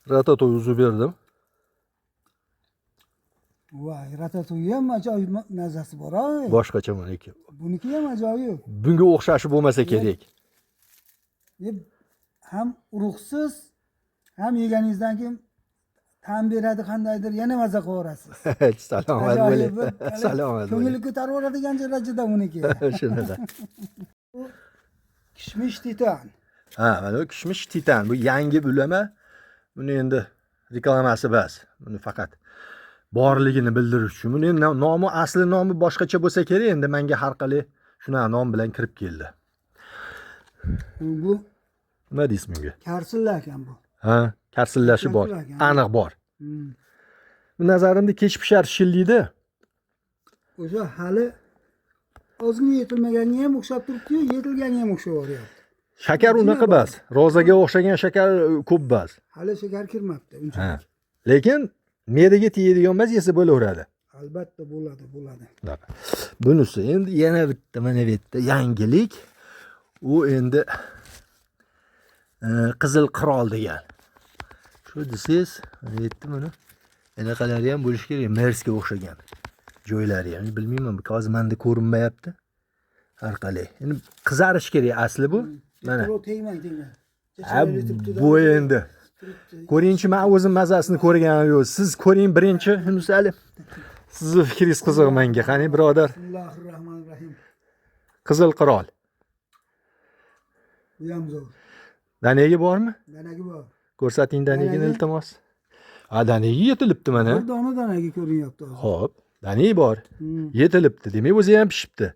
Ratatouille uzib berdim. Voy, ratatouille ham ajoyib mazasi bor-ay. Boshqacha meniki. Buniki ham ajoyib. Bunga o'xshashi bo'lmasa kerak. Ham urug'siz, ham yeganingizdan keyin ta'm beradi, qandaydir yana maza qilaverasiz. Salomat bo'ling. Salomat bo'ling. Ko'ngilni ko'tarib yuboradigan darajada buniki. Shunaqa. Bu kishmish titan. Ha, mana bu kishmish titan. Bu yangi ulama. Buni endi reklamasi bas. Buni faqat borligini bildirish uchun. Buni nomi, asli nomi boshqacha bo'lsa kerak, endi menga har qalay shunaqa nom bilan kirib keldi. Bu nima deysiz bunga? Karsilla ekan bu. Ha, karsillashi bor. Aniq bor. Bu nazarimda kech pishar shillikda. O'sha hali ozgina yetilmaganga ham o'xshab turibdi-yu, yetilganga ham o'xshayapti. Shakar unaqa bas. Rozaga o'xshagan shakar ko'p bas. Hali shakar kirmabdi unchalik. Lekin me'daga tegadigan emas, yesa bo'laveradi. Albatta bo'ladi. Bunisi endi yana bitta, mana bu yerda yangilik. U endi Qizil qirol degan. Shu desangiz, mana yerda buni anaqalari ham bo'lish kerak, Mersga o'xshagan joylari ham. Bilmayman, hozir menda ko'rinmayapti. Har qalay. Endi qizarish kerak asli bu. Mana. Tegmang. Bu endi. Ko'ringchi, men o'zim mazasini ko'rganim yo'q. Siz ko'ring birinchi, Yunusali. Sizni fikringiz qiziq menga. Qani birodar. Bismillahirrohmanirrohim. Qizil qirol. Bu ham zo'r. Danagi bormi? Danagi bor. Ko'rsating danagini iltimos. Ha, danagi yetilibdi mana. Bir dona danagi ko'rinyapti hozir. Xo'p, danagi bor. Yetilibdi. Demak, o'zi ham pishibdi.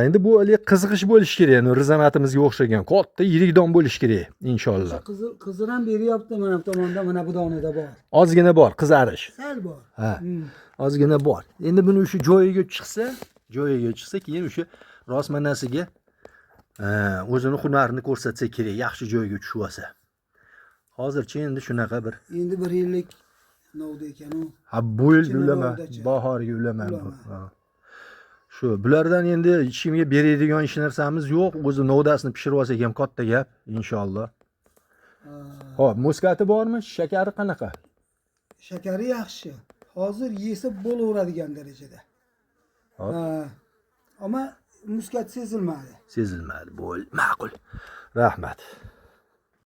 Endi bu qiziqish bo'lish kerak, yani rizamatimizga o'xshagan katta yirik don bo'lish kerak, inshaalloh. Qizil ham beryapti mana bu tomonda, mana bu donada bor. Ozgina bor, qizarish. Sal bor. Ha. Ozgina bor. Endi buni o'sha joyiga chiqsa, keyin o'sha rosmanasiga o'zini hunarini ko'rsatsa kerak, yaxshi joyga tushib olsa. Hozircha endi shunaqa bir. Endi 1 yillik novda ekan u. Ha, bu yil ulama, bahorga ulama. Shu bulardan endi ichimga beradigan hech narsamiz yo'q. O'zi novdasini pishirib olsak ham katta gap, inshaalloh. Xo'p, muskati bormi? Shakari qanaqa? Shakari yaxshi. Hozir yesa bo'laveradigan darajada. Ammo muskat sezilmadi. Ma'qul. Rahmat.